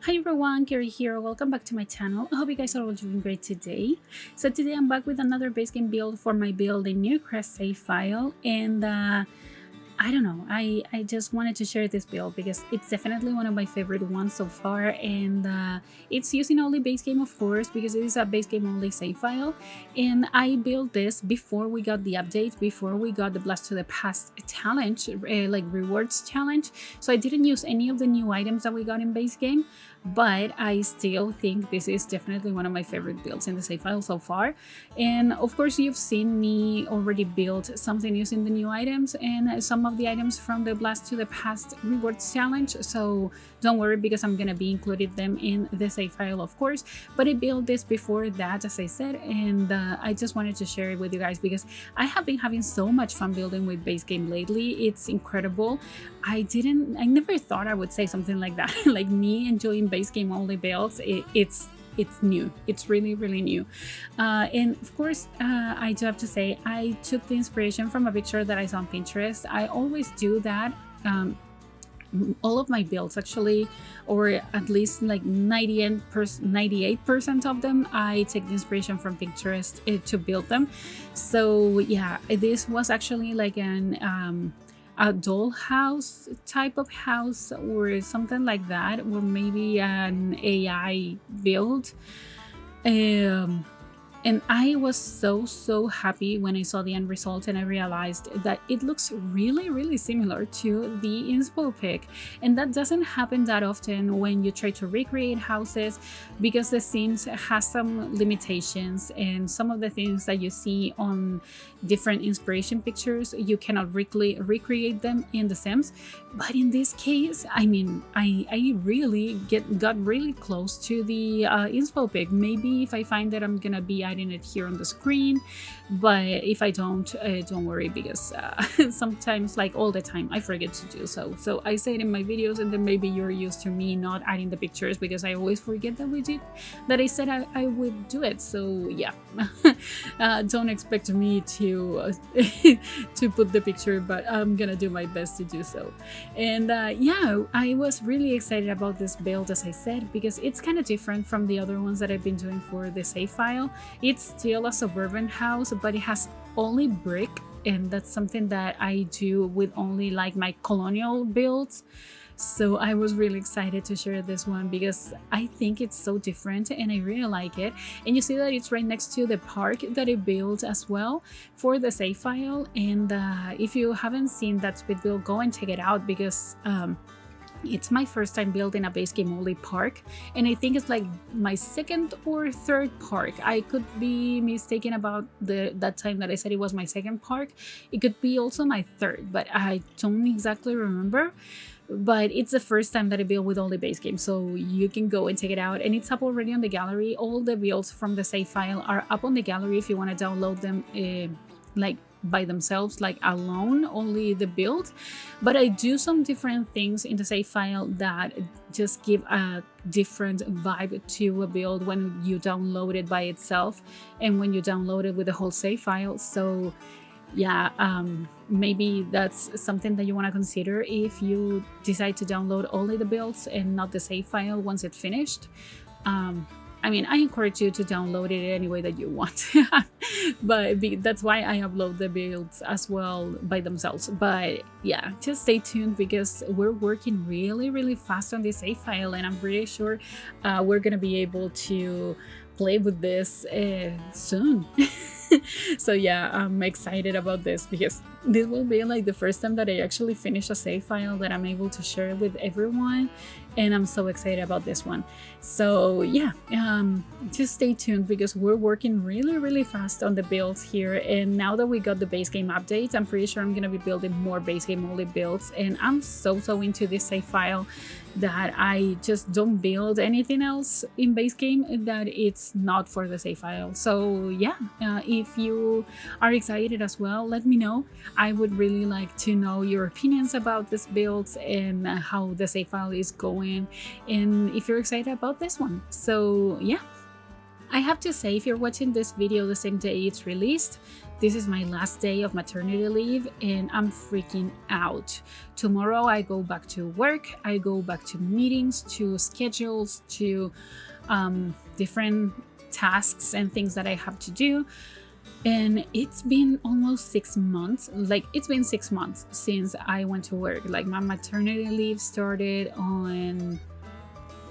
Hi everyone, Kaary here. Welcome back to my channel. I hope you guys are all doing great today. So today I'm back with another base game build for my build in Newcrest save file, and I don't know, I just wanted to share this build because it's definitely one of my favorite ones so far, and it's using only base game, of course, because it is a base game only save file. And I built this before we got the update, before we got the Blast to the Past challenge, like rewards challenge. So I didn't use any of the new items that we got in base game, but I still think this is definitely one of my favorite builds in the save file so far. And of course, you've seen me already build something using the new items and some of the items from the Blast to the Past rewards challenge, so don't worry because I'm gonna be including them in the save file, of course. But I built this before that, as I said, and I just wanted to share it with you guys because I have been having so much fun building with base game lately. It's incredible. I never thought I would say something like that. Like me enjoying base game only builds, it's new. It's really new. And of course, I do have to say I took the inspiration from a picture that I saw on Pinterest. I always do that. All of my builds actually, or at least like 98% of them, I take the inspiration from Pinterest to build them. So yeah, this was actually like a dollhouse type of house or something like that, or maybe an AI build. And I was so happy when I saw the end result and I realized that it looks really similar to the inspo pic. And that doesn't happen that often when you try to recreate houses, because the Sims has some limitations, and some of the things that you see on different inspiration pictures, you cannot recreate them in the Sims. But in this case, I mean, I really got really close to the inspo pic. Maybe if I find that I'm gonna be adding it here on the screen, but if I don't worry, because sometimes, like all the time, I forget to do so. So I say it in my videos, and then maybe you're used to me not adding the pictures because I always forget that I said I would do it. So yeah, don't expect me to to put the picture, but I'm gonna do my best to do so. And yeah, I was really excited about this build, as I said, because it's kind of different from the other ones that I've been doing for the save file. It's still a suburban house, but it has only brick, and that's something that I do with only like my colonial builds. So I was really excited to share this one because I think it's so different and I really like it. And you see that it's right next to the park that I built as well for the save file. And if you haven't seen that speed build, go and check it out, because it's my first time building a base game only park, and I think it's like my second or third park. I could be mistaken about that time that I said it was my second park. It could be also my third, but I don't exactly remember. But it's the first time that I build with only base game, so you can go and check it out, and it's up already on the gallery. All the builds from the save file are up on the gallery if you want to download them like by themselves, like alone, only the build. But I do some different things in the save file that just give a different vibe to a build when you download it by itself and when you download it with the whole save file. So yeah, maybe that's something that you want to consider if you decide to download only the builds and not the save file once it's finished. I mean, I encourage you to download it any way that you want, but that's why I upload the builds as well by themselves. But yeah, just stay tuned because we're working really fast on this save file, and I'm pretty sure we're gonna be able to play with this soon. So yeah, I'm excited about this because this will be like the first time that I actually finish a save file that I'm able to share with everyone, and I'm so excited about this one. So yeah, just stay tuned because we're working really fast on the builds here. And now that we got the base game update, I'm pretty sure I'm gonna be building more base game only builds, and I'm so into this save file that I just don't build anything else in base game that it's not for the save file. So yeah, if you are excited as well, let me know. I would really like to know your opinions about this build and how the save file is going, and if you're excited about this one. So yeah, I have to say, if you're watching this video the same day it's released, this is my last day of maternity leave and I'm freaking out. Tomorrow I go back to work, I go back to meetings, to schedules, to different tasks and things that I have to do. And it's been almost 6 months. Like, it's been 6 months since I went to work. Like, my maternity leave started on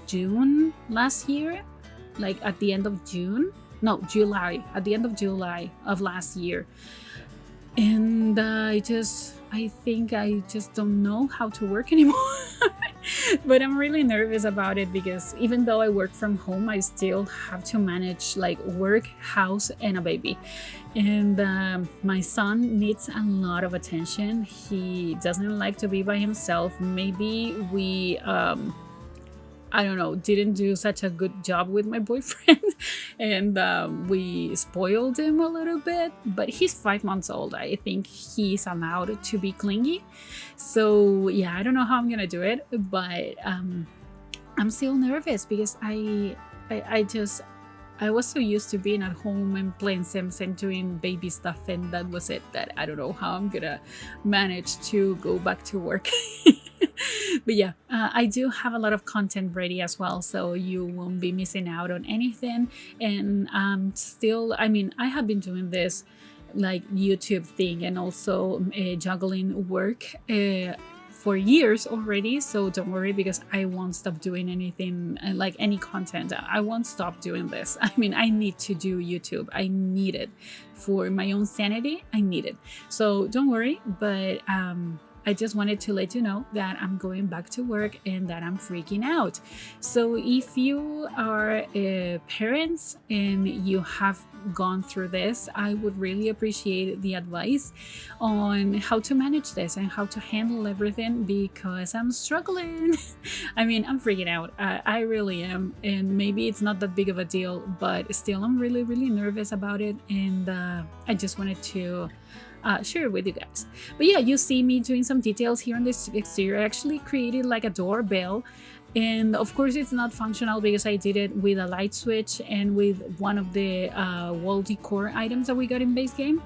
June last year, like at the end of June. No, July, at the end of July of last year. And I think I just don't know how to work anymore. But I'm really nervous about it because even though I work from home, I still have to manage like work, house, and a baby. And my son needs a lot of attention. He doesn't like to be by himself. Maybe we I don't know, didn't do such a good job with my boyfriend and we spoiled him a little bit, but he's 5 months old. I think he's allowed to be clingy. So yeah, I don't know how I'm gonna do it, but I'm still nervous because I was so used to being at home and playing Sims and doing baby stuff, and that was it. That I don't know how I'm gonna manage to go back to work. But yeah, I do have a lot of content ready as well, so you won't be missing out on anything. And still, I mean, I have been doing this like YouTube thing and also juggling work for years already, so don't worry, because I won't stop doing anything like any content. I won't stop doing this. I mean, I need to do YouTube. I need it for my own sanity. I need it, so don't worry. But I just wanted to let you know that I'm going back to work and that I'm freaking out. So if you are parents and you have gone through this, I would really appreciate the advice on how to manage this and how to handle everything, because I'm struggling. I mean, I'm freaking out. I really am. And maybe it's not that big of a deal, but still I'm really, really nervous about it. And I just wanted to share it with you guys. But yeah, you see me doing some details here on this exterior. I actually created like a doorbell, and of course it's not functional because I did it with a light switch and with one of the wall decor items that we got in base game.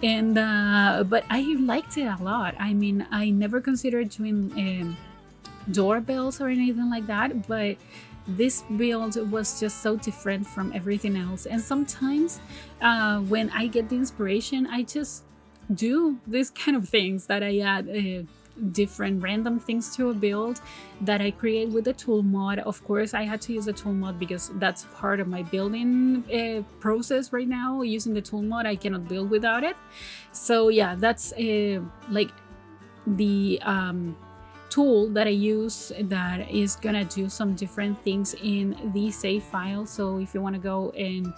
And but I liked it a lot. I mean, I never considered doing doorbells or anything like that, but this build was just so different from everything else. And sometimes when I get the inspiration, I just do this kind of things that I add different random things to a build that I create with the tool mod. Of course, I had to use the tool mod because that's part of my building process right now. Using the tool mod, I cannot build without it. So yeah, that's like the tool that I use that is gonna do some different things in the save file. So if you want to go and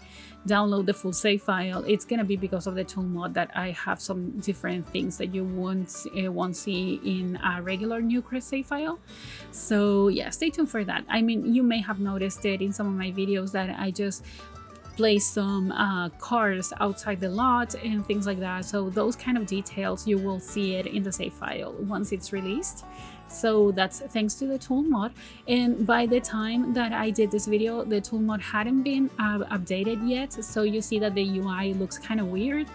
download the full save file, it's gonna be because of the tool mod that I have some different things that you won't see in a regular Newcrest save file. So yeah, stay tuned for that. I mean, you may have noticed it in some of my videos that I just place some cars outside the lot and things like that. So those kind of details, you will see it in the save file once it's released. So that's thanks to the tool mod. And by the time that I did this video, the tool mod hadn't been updated yet, so you see that the UI looks kind of weird.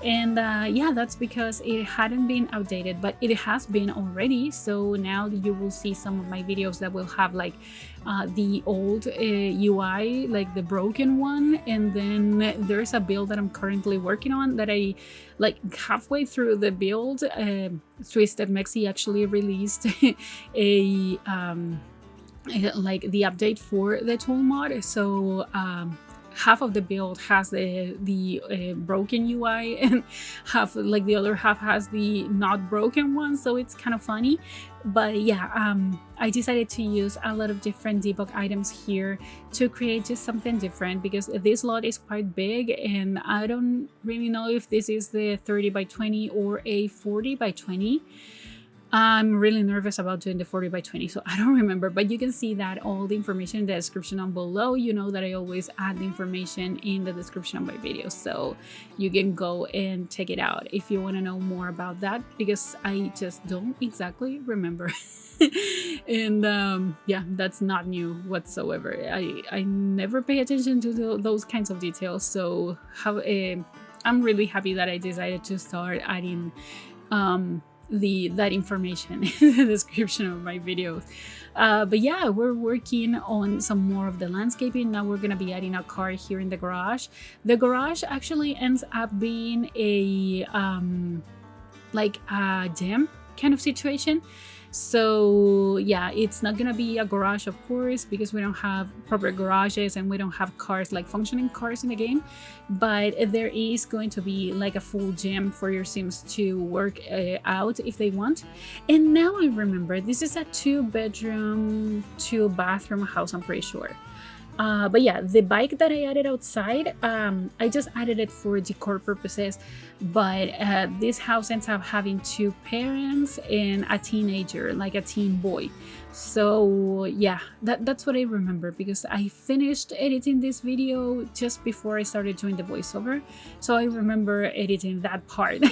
And yeah, that's because it hadn't been updated, but it has been already. So now you will see some of my videos that will have like the old UI, like the broken one. And then there's a build that I'm currently working on that I like halfway through the build. Twisted Mexi actually released a like the update for the tool mod. So half of the build has the broken UI and half, like the other half, has the not broken one. So it's kind of funny. But yeah, I decided to use a lot of different debug items here to create just something different, because this lot is quite big and I don't really know if this is the 30 by 20 or a 40 by 20. I'm really nervous about doing the 40 by 20, so I don't remember, but you can see that all the information in the description down below. You know that I always add the information in the description of my videos, so you can go and check it out if you want to know more about that, because I just don't exactly remember. And yeah, that's not new whatsoever. I never pay attention to those kinds of details, so I'm really happy that I decided to start adding that information in the description of my videos. But yeah, we're working on some more of the landscaping. Now we're gonna be adding a car here in the garage. The garage actually ends up being a like a gym kind of situation. So yeah, it's not gonna be a garage, of course, because we don't have proper garages and we don't have cars, like functioning cars in the game, but there is going to be like a full gym for your Sims to work out if they want. And now I remember, this is a 2-bedroom 2-bathroom house, I'm pretty sure. But yeah, the bike that I added outside, I just added it for decor purposes, but this house ends up having 2 parents and a teenager, like a teen boy. So yeah, that's what I remember, because I finished editing this video just before I started doing the voiceover, so I remember editing that part.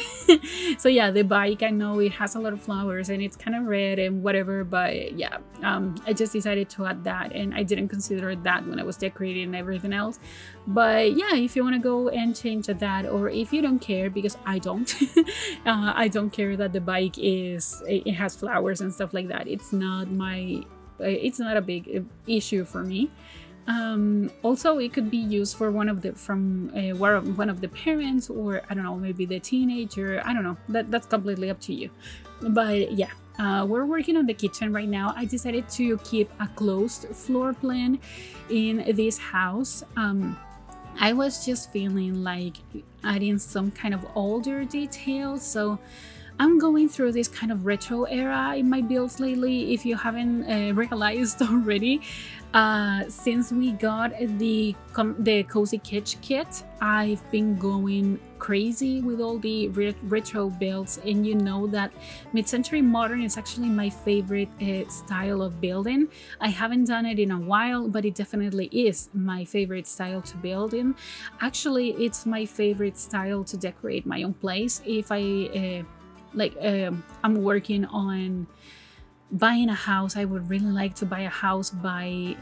So yeah, the bike, I know it has a lot of flowers and it's kind of red and whatever, but yeah, I just decided to add that, and I didn't consider that when I was decorating everything else. But yeah, if you want to go and change that, or if you don't care, because I don't I don't care that the bike it has flowers and stuff like that. It's not a big issue for me. Also, it could be used for one of the parents, or I don't know, maybe the teenager. I don't know, that's completely up to you. But yeah, we're working on the kitchen right now. I decided to keep a closed floor plan in this house. I was just feeling like adding some kind of older details, so I'm going through this kind of retro era in my builds lately, if you haven't realized already. Since we got the Cozy Kitsch kit, I've been going crazy with all the retro builds, and you know that mid-century modern is actually my favorite style of building. I haven't done it in a while, but it definitely is my favorite style to build in. Actually, it's my favorite style to decorate my own place. If I'm working on buying a house, I would really like to buy a house by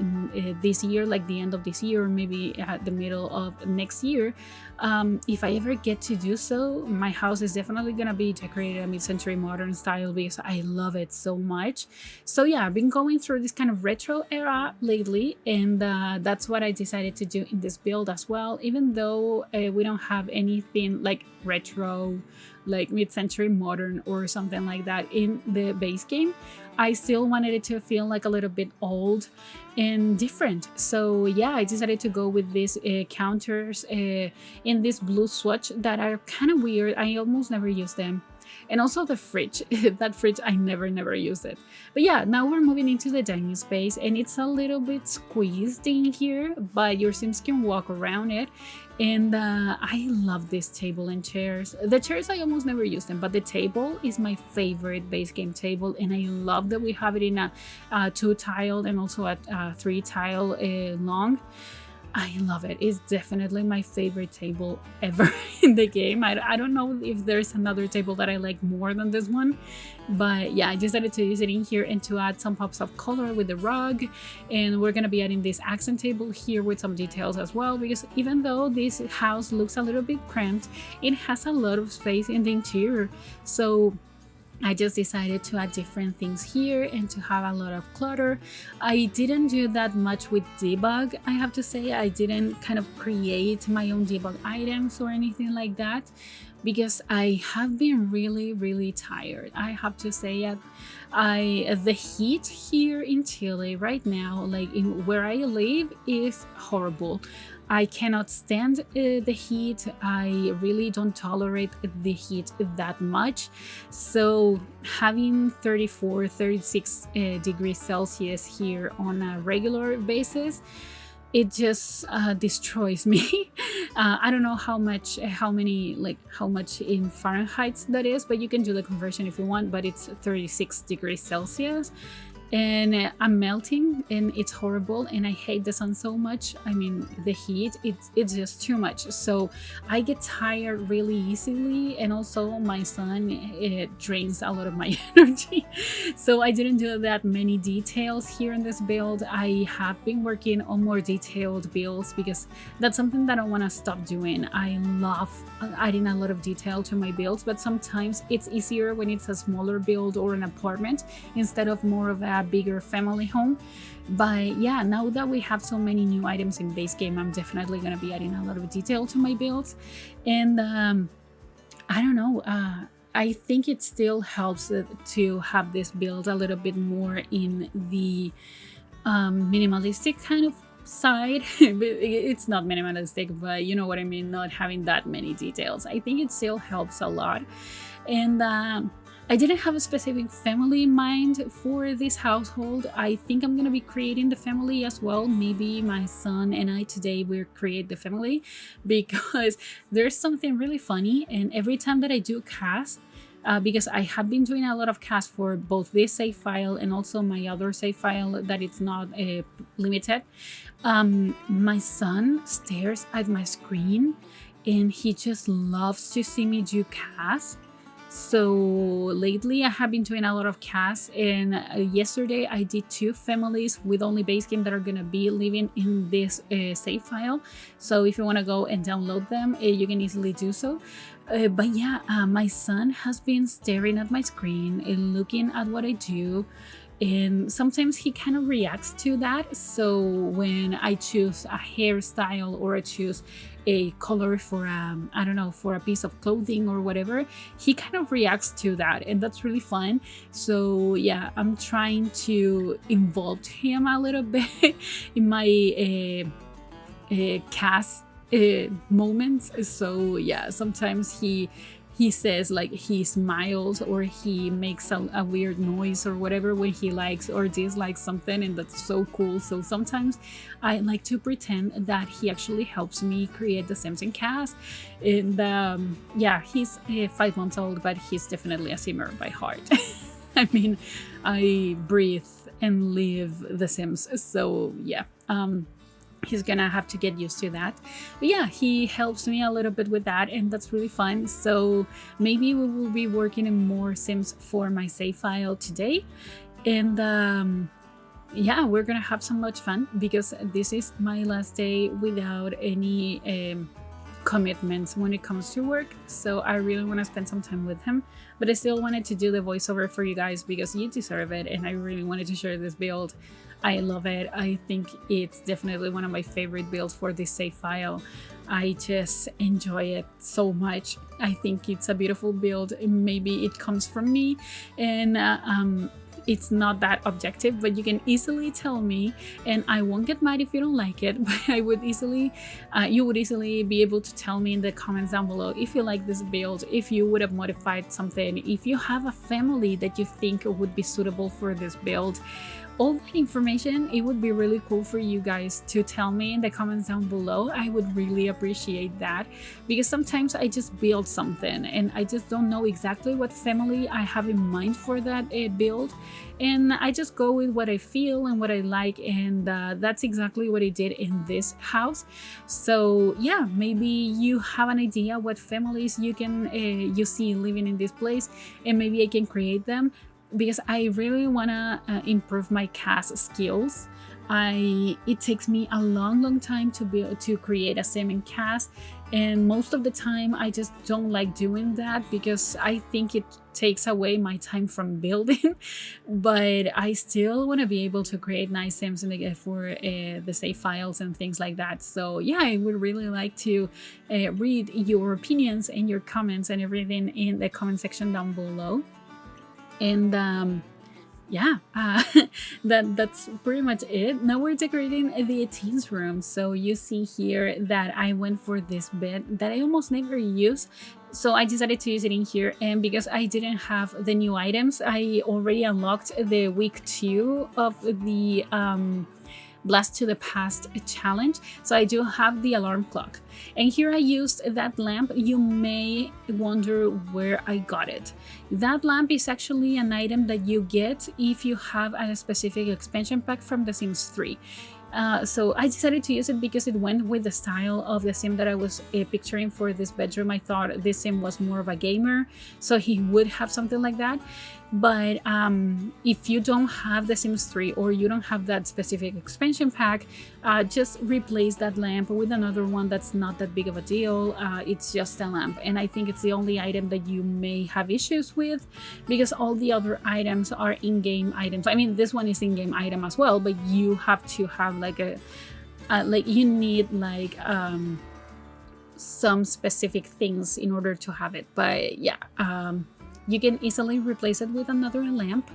this year, like the end of this year, or maybe at the middle of next year. If I ever get to do so, my house is definitely gonna be decorated a mid-century modern style, because I love it so much. So yeah, I've been going through this kind of retro era lately, and that's what I decided to do in this build as well. Even though we don't have anything like retro, like mid-century modern or something like that in the base game, I still wanted it to feel like a little bit old and different. So yeah, I decided to go with these counters in this blue swatch that are kind of weird. I almost never use them. And also the fridge, that fridge, I never used it. But yeah, now we're moving into the dining space, and it's a little bit squeezed in here, but your Sims can walk around it. And I love this table and chairs. The chairs, I almost never use them, but the table is my favorite base game table, and I love that we have it in a 2-tile and also a 3-tile long. I love it. It's definitely my favorite table ever in the game. I don't know if there's another table that I like more than this one, but yeah, I decided to use it in here and to add some pops of color with the rug. And we're gonna be adding this accent table here with some details as well, because even though this house looks a little bit cramped, it has a lot of space in the interior. So I just decided to add different things here and to have a lot of clutter. I didn't do that much with debug, I have to say. I didn't kind of create my own debug items or anything like that, because I have been really tired. I have to say it. The heat here in Chile right now, like where I live, is horrible. I cannot stand the heat. I really don't tolerate the heat that much. So having 34, 36 degrees Celsius here on a regular basis, it just destroys me. I don't know how much in Fahrenheit that is, but you can do the conversion if you want, but it's 36 degrees Celsius. And I'm melting and it's horrible, and I hate the sun so much. I mean, the heat, it's just too much, so I get tired really easily, and also my son, it drains a lot of my energy. So I didn't do that many details here in this build. I have been working on more detailed builds because that's something that I want to stop doing. I love adding a lot of detail to my builds, but sometimes it's easier when it's a smaller build or an apartment instead of more of a bigger family home. But yeah, now that we have so many new items in base game, I'm definitely going to be adding a lot of detail to my builds. And I don't know, I think it still helps to have this build a little bit more in the minimalistic kind of side. It's not minimalistic, but you know what I mean, not having that many details. I think it still helps a lot. And I didn't have a specific family in mind for this household. I think I'm gonna be creating the family as well. Maybe my son and I today will create the family, because there's something really funny, and every time that I do cast, because I have been doing a lot of casts for both this save file and also my other save file that it's not limited, my son stares at my screen and he just loves to see me do casts. So lately I have been doing a lot of casts, and yesterday I did 2 families with only base game that are gonna be living in this save file. So if you want to go and download them, you can easily do so. But yeah, my son has been staring at my screen and looking at what I do, and sometimes he kind of reacts to that. So when I choose a hairstyle or I choose a color for I don't know, for a piece of clothing or whatever, he kind of reacts to that, and that's really fun. So yeah, I'm trying to involve him a little bit in my cast moments. So yeah, sometimes he says, like, he smiles or he makes a weird noise or whatever when he likes or dislikes something, and that's so cool. So sometimes I like to pretend that he actually helps me create the Sims in cast. And yeah, he's 5 months old, but he's definitely a simmer by heart. I mean, I breathe and live the Sims, so yeah. He's gonna have to get used to that. But yeah, he helps me a little bit with that, and that's really fun. So maybe we will be working in more Sims for my save file today. And yeah, we're gonna have so much fun because this is my last day without any commitments when it comes to work. So I really want to spend some time with him, but I still wanted to do the voiceover for you guys because you deserve it, and I really wanted to share this build. I love it. I think it's definitely one of my favorite builds for this save file. I just enjoy it so much. I think it's a beautiful build. Maybe it comes from me, and it's not that objective, but you can easily tell me, and I won't get mad if you don't like it. But I would easily, you would easily be able to tell me in the comments down below if you like this build, if you would have modified something, if you have a family that you think would be suitable for this build. All that information, it would be really cool for you guys to tell me in the comments down below. I would really appreciate that, because sometimes I just build something and I just don't know exactly what family I have in mind for that build, and I just go with what I feel and what I like, and that's exactly what I did in this house. So yeah, maybe you have an idea what families you can you see living in this place, and maybe I can create them, because I really want to improve my cast skills. It takes me a long time to create a sim in cast, and most of the time I just don't like doing that because I think it takes away my time from building. But I still want to be able to create nice sims for the save files and things like that. So yeah, I would really like to read your opinions and your comments and everything in the comment section down below. And yeah, that's pretty much it. Now we're decorating the teens room. So you see here that I went for this bed that I almost never use, so I decided to use it in here. And because I didn't have the new items, I already unlocked the week 2 of the Blast to the Past challenge. So I do have the alarm clock. And here I used that lamp. You may wonder where I got it. That lamp is actually an item that you get if you have a specific expansion pack from The Sims 3. So I decided to use it because it went with the style of the sim that I was picturing for this bedroom. I thought this sim was more of a gamer, so he would have something like that. But if you don't have The Sims 3 or you don't have that specific expansion pack, just replace that lamp with another one that's not that big of a deal. It's just a lamp, and I think it's the only item that you may have issues with, because all the other items are in-game items. I mean, this one is in-game item as well, but you have to have like you need like some specific things in order to have it. But yeah, you can easily replace it with another lamp.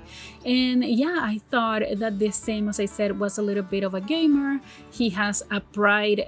And yeah, I thought that this sim, as I said, was a little bit of a gamer. He has a pride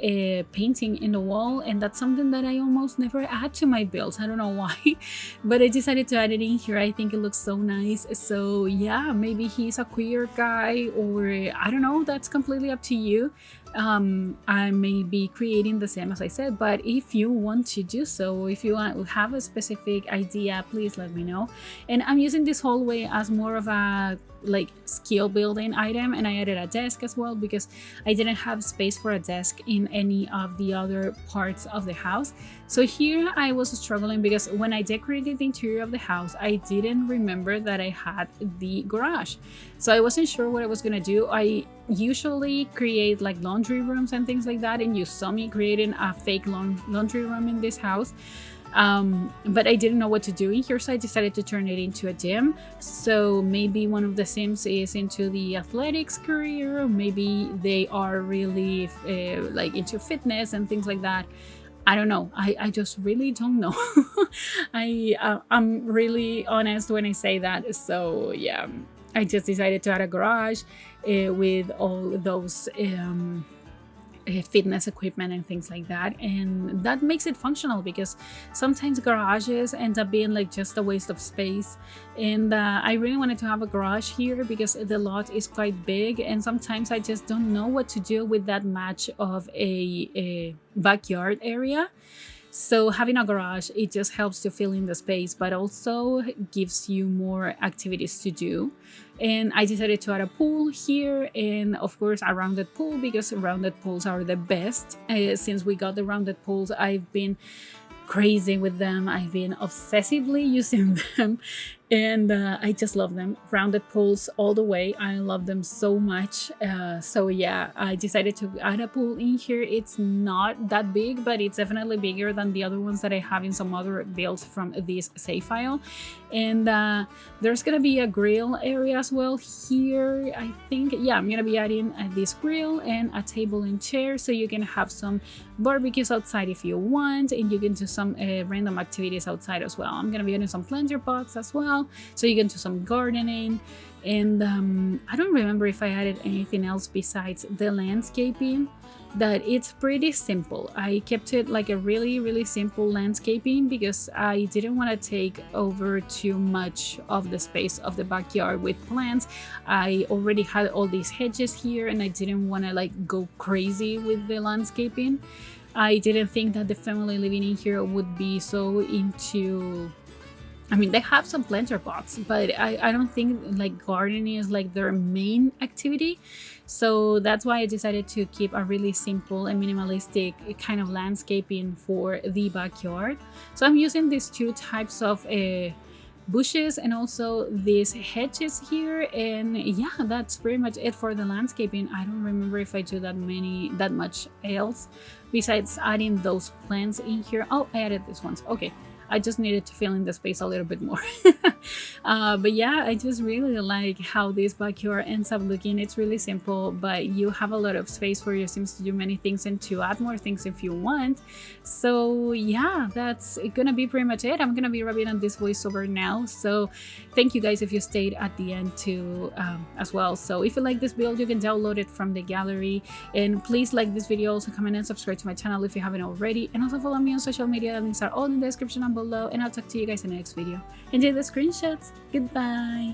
painting in the wall, and that's something that I almost never add to my builds. I don't know why, but I decided to add it in here. I think it looks so nice. So yeah, maybe he's a queer guy, or I don't know, that's completely up to you. I may be creating the same, as I said, but if you want to do so, if you have a specific idea, please let me know. And I'm using this hallway as more of a like skill building item, and I added a desk as well because I didn't have space for a desk in any of the other parts of the house. So here I was struggling because when I decorated the interior of the house, I didn't remember that I had the garage. So I wasn't sure what I was gonna do. I usually create like laundry rooms and things like that, and you saw me creating a fake laundry room in this house. But I didn't know what to do in here, so I decided to turn it into a gym. So maybe one of the Sims is into the athletics career, or maybe they are really like into fitness and things like that. I don't know. I just really don't know. I'm really honest when I say that. So yeah, I just decided to add a garage with all those fitness equipment and things like that, and that makes it functional, because sometimes garages end up being like just a waste of space. And I really wanted to have a garage here because the lot is quite big, and sometimes I just don't know what to do with that much of a backyard area. So having a garage, it just helps to fill in the space, but also gives you more activities to do. And I decided to add a pool here, and of course a rounded pool, because rounded pools are the best. Since we got the rounded pools, I've been crazy with them. I've been obsessively using them, and I just love them. Rounded pools all the way. I love them so much. So yeah, I decided to add a pool in here. It's not that big, but it's definitely bigger than the other ones that I have in some other builds from this save file. And there's gonna be a grill area as well here, I think. Yeah, I'm gonna be adding this grill and a table and chair, so you can have some barbecues outside if you want, and you can do some random activities outside as well. I'm gonna be adding some planter pots as well, so you can do some gardening. And I don't remember if I added anything else besides the landscaping. That it's pretty simple. I kept it like a really simple landscaping because I didn't want to take over too much of the space of the backyard with plants. I already had all these hedges here, and I didn't want to like go crazy with the landscaping. I didn't think that the family living in here would be so into, I mean, they have some planter pots, but I don't think like gardening is like their main activity. So that's why I decided to keep a really simple and minimalistic kind of landscaping for the backyard. So I'm using these two types of bushes and also these hedges here, and yeah, that's pretty much it for the landscaping. I don't remember if I do that much else besides adding those plants in here. Oh, I added these ones. Okay, I just needed to fill in the space a little bit more. But yeah, I just really like how this backyard ends up looking. It's really simple, but you have a lot of space for your Sims to do many things and to add more things if you want. So yeah, that's gonna be pretty much it. I'm gonna be rubbing on this voiceover now. So thank you guys if you stayed at the end too as well. So if you like this build, you can download it from the gallery. And please like this video, also comment and subscribe to my channel if you haven't already. And also follow me on social media. The links are all in the description down below. And I'll talk to you guys in the next video. Enjoy the screenshots. Goodbye.